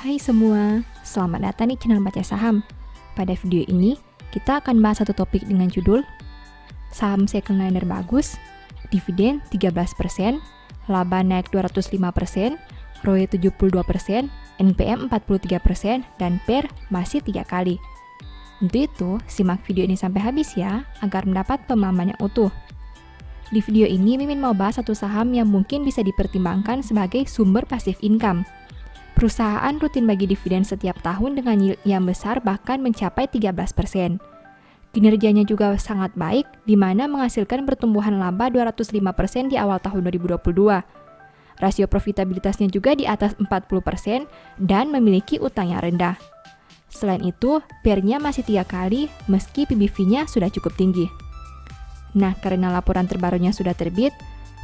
Hai semua, selamat datang di channel Baca Saham. Pada video ini, kita akan bahas satu topik dengan judul Saham secondliner bagus, dividen 13%, laba naik 205%, ROE 72%, NPM 43%, dan PER masih 3 kali. Untuk itu, simak video ini sampai habis ya, agar mendapat pemahaman yang utuh. Di video ini, Mimin mau bahas satu saham yang mungkin bisa dipertimbangkan sebagai sumber passive income. Perusahaan rutin bagi dividen setiap tahun dengan yield yang besar bahkan mencapai 13%. Kinerjanya juga sangat baik, di mana menghasilkan pertumbuhan laba 205% di awal tahun 2022. Rasio profitabilitasnya juga di atas 40% dan memiliki utang yang rendah. Selain itu, PER-nya masih 3 kali meski PBV-nya sudah cukup tinggi. Nah, karena laporan terbarunya sudah terbit,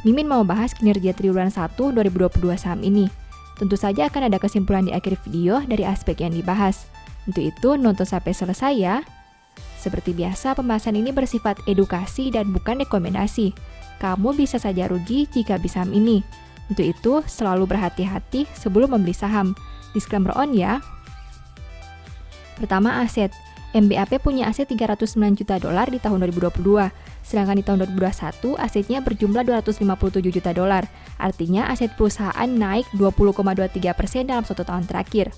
Mimin mau bahas kinerja triwulan 1 2022 saham ini. Tentu saja akan ada kesimpulan di akhir video dari aspek yang dibahas. Untuk itu, nonton sampai selesai ya. Seperti biasa, pembahasan ini bersifat edukasi dan bukan rekomendasi. Kamu bisa saja rugi jika beli saham ini. Untuk itu, selalu berhati-hati sebelum membeli saham. Disclaimer on ya. Pertama, aset. MBAP punya aset $309 juta di tahun 2022, sedangkan di tahun 2021 asetnya berjumlah $257 juta. Artinya aset perusahaan naik 20,23% dalam 1 tahun terakhir.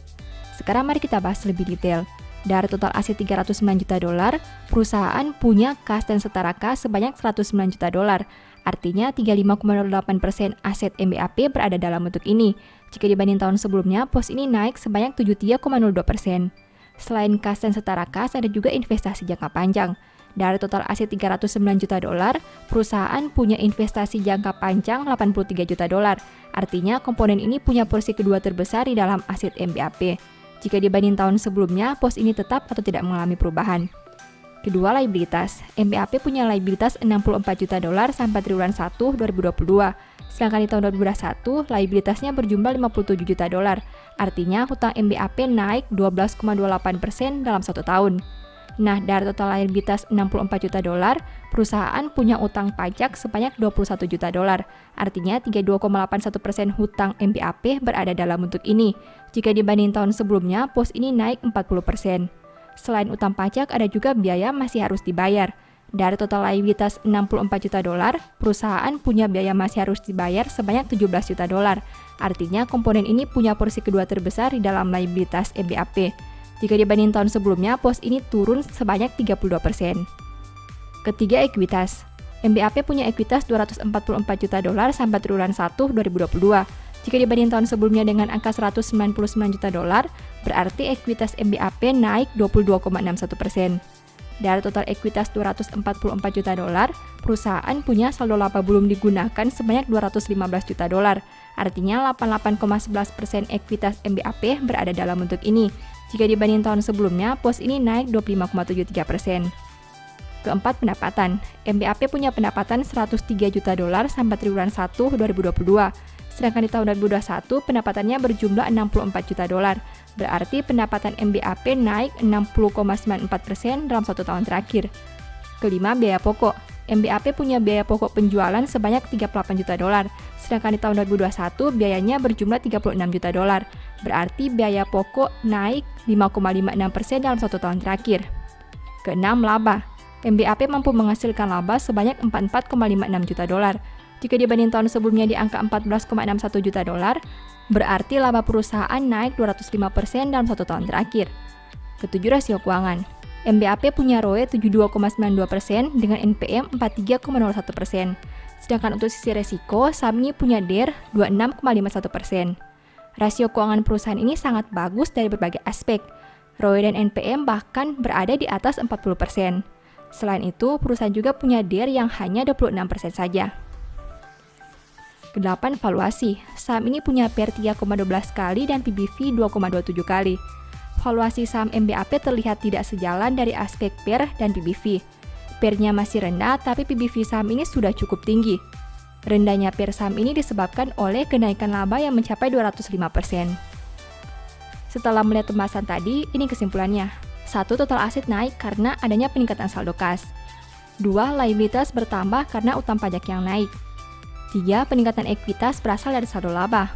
Sekarang mari kita bahas lebih detail. Dari total aset $309 juta, perusahaan punya kas dan setara kas sebanyak $109 juta. Artinya 35,08% aset MBAP berada dalam bentuk ini. Jika dibanding tahun sebelumnya, pos ini naik sebanyak 73,02%. Selain kas dan setara kas, ada juga investasi jangka panjang. Dari total aset $309 juta, perusahaan punya investasi jangka panjang $83 juta. Artinya komponen ini punya porsi kedua terbesar di dalam aset MBAP. Jika dibanding tahun sebelumnya, pos ini tetap atau tidak mengalami perubahan. Kedua, liabilitas. MBAP punya liabilitas $64 juta sampai triwulan 1 2022. Sedangkan di tahun 2021, liabilitasnya berjumlah $57 juta. Artinya, hutang MBAP naik 12,28% dalam 1 tahun. Nah, dari total liabilitas $64 juta, perusahaan punya utang pajak sebanyak $21 juta. Artinya, 32,81% hutang MBAP berada dalam bentuk ini. Jika dibanding tahun sebelumnya, pos ini naik 40%. Selain utang pajak, ada juga biaya masih harus dibayar. Dari total liabilitas $64 juta, perusahaan punya biaya masih harus dibayar sebanyak $17 juta. Artinya, komponen ini punya porsi kedua terbesar di dalam liabilitas MBAP. Jika dibanding tahun sebelumnya, pos ini turun sebanyak 32%. Ketiga, ekuitas. MBAP punya ekuitas $244 juta sampai triwulan 1 2022. Jika dibanding tahun sebelumnya dengan angka $199 juta, berarti ekuitas MBAP naik 22,61%. Dari total ekuitas $244 juta, perusahaan punya saldo laba belum digunakan sebanyak $215 juta. Artinya 88,11% ekuitas MBAP berada dalam bentuk ini. Jika dibanding tahun sebelumnya, pos ini naik 25,73%. Keempat, pendapatan. MBAP punya pendapatan $103 juta sampai triwulan 1 2022. Sedangkan di tahun 2021, pendapatannya berjumlah $64 juta. Berarti pendapatan MBAP naik 60,94% dalam 1 tahun terakhir. Kelima, biaya pokok. MBAP punya biaya pokok penjualan sebanyak $38 juta. Sedangkan di tahun 2021, biayanya berjumlah $36 juta. Berarti biaya pokok naik 5,56% dalam 1 tahun terakhir. Keenam, laba. MBAP mampu menghasilkan laba sebanyak $44,56 juta. Jika dibanding tahun sebelumnya di angka $14,61 juta, berarti laba perusahaan naik 205% dalam 1 tahun terakhir. Ketujuh, rasio keuangan. MBAP punya ROE 72,92% dengan NPM 43,01%. Sedangkan untuk sisi resiko, saham ini punya DER 26,51%. Rasio keuangan perusahaan ini sangat bagus dari berbagai aspek. ROE dan NPM bahkan berada di atas 40%. Selain itu, perusahaan juga punya DER yang hanya 26% saja. Kedelapan, valuasi. Saham ini punya PER 3,12 kali dan PBV 2,27 kali. Valuasi saham MBAP terlihat tidak sejalan dari aspek PER dan PBV. PER-nya masih rendah, tapi PBV saham ini sudah cukup tinggi. Rendahnya PER saham ini disebabkan oleh kenaikan laba yang mencapai 205%. Setelah melihat pembahasan tadi, ini kesimpulannya. 1. Total aset naik karena adanya peningkatan saldo kas. 2. Liabilitas bertambah karena utang pajak yang naik. 3. Peningkatan ekuitas berasal dari saldo laba.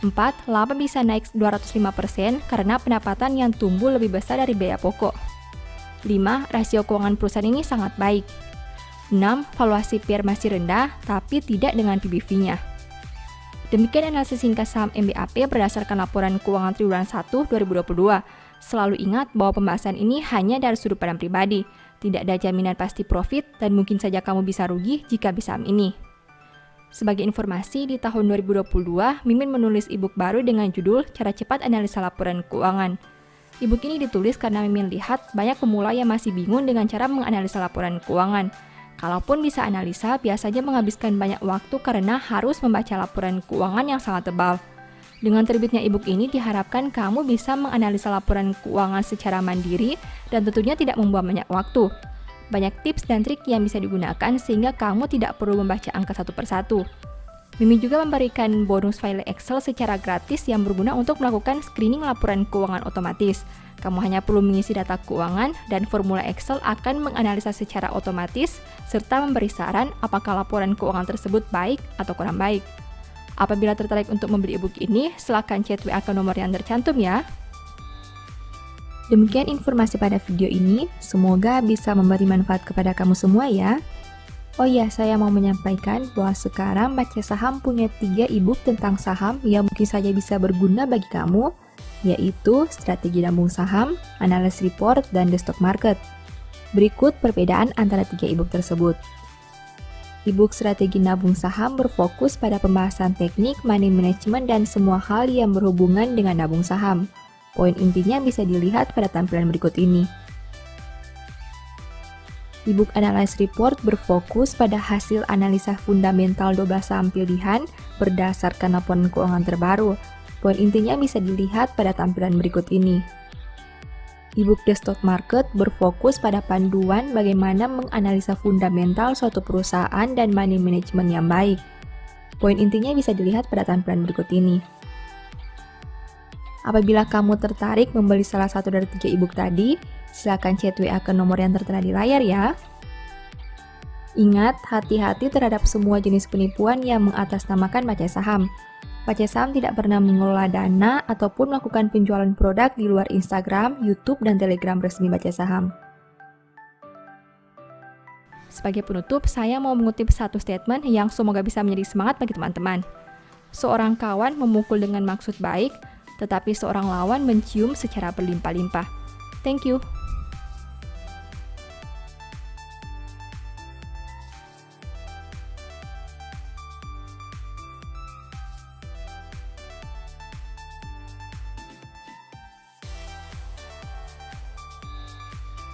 4. Laba bisa naik 205% karena pendapatan yang tumbuh lebih besar dari biaya pokok. 5. Rasio keuangan perusahaan ini sangat baik. 6. Valuasi PER masih rendah, tapi tidak dengan PBV-nya. Demikian analisis singkat saham MBAP berdasarkan laporan keuangan triwulan 1 2022. Selalu ingat bahwa pembahasan ini hanya dari sudut pandang pribadi. Tidak ada jaminan pasti profit dan mungkin saja kamu bisa rugi jika beli saham ini. Sebagai informasi, di tahun 2022, Mimin menulis e-book baru dengan judul Cara Cepat Analisa Laporan Keuangan. E-book ini ditulis karena Mimin lihat banyak pemula yang masih bingung dengan cara menganalisa laporan keuangan. Kalaupun bisa analisa, biasanya menghabiskan banyak waktu karena harus membaca laporan keuangan yang sangat tebal. Dengan terbitnya e-book ini diharapkan kamu bisa menganalisa laporan keuangan secara mandiri dan tentunya tidak membuang banyak waktu. Banyak tips dan trik yang bisa digunakan sehingga kamu tidak perlu membaca angka satu persatu. Mimin juga memberikan bonus file Excel secara gratis yang berguna untuk melakukan screening laporan keuangan otomatis. Kamu hanya perlu mengisi data keuangan dan formula Excel akan menganalisa secara otomatis serta memberi saran apakah laporan keuangan tersebut baik atau kurang baik. Apabila tertarik untuk membeli e-book ini, silakan chat WA ke nomor yang tercantum ya. Demikian informasi pada video ini, semoga bisa memberi manfaat kepada kamu semua ya. Oh iya, saya mau menyampaikan bahwa sekarang Baca Saham punya 3 e-book tentang saham yang mungkin saja bisa berguna bagi kamu, yaitu Strategi Nabung Saham, Analysis Report, dan The Stock Market. Berikut perbedaan antara 3 e-book tersebut. E-book Strategi Nabung Saham berfokus pada pembahasan teknik, money management, dan semua hal yang berhubungan dengan nabung saham. Poin intinya bisa dilihat pada tampilan berikut ini. E-book Analysis Report berfokus pada hasil analisa fundamental 12 saham pilihan berdasarkan laporan keuangan terbaru. Poin intinya bisa dilihat pada tampilan berikut ini. E-book The Stock Market berfokus pada panduan bagaimana menganalisa fundamental suatu perusahaan dan money management yang baik. Poin intinya bisa dilihat pada tampilan berikut ini. Apabila kamu tertarik membeli salah satu dari 3 e-book tadi, silakan chat WA ke nomor yang tertera di layar ya. Ingat, hati-hati terhadap semua jenis penipuan yang mengatasnamakan baca saham. Baca Saham tidak pernah mengelola dana ataupun melakukan penjualan produk di luar Instagram, YouTube, dan Telegram resmi Baca Saham. Sebagai penutup, saya mau mengutip satu statement yang semoga bisa menjadi semangat bagi teman-teman. Seorang kawan memukul dengan maksud baik, tetapi seorang lawan mencium secara berlimpah-limpah. Thank you.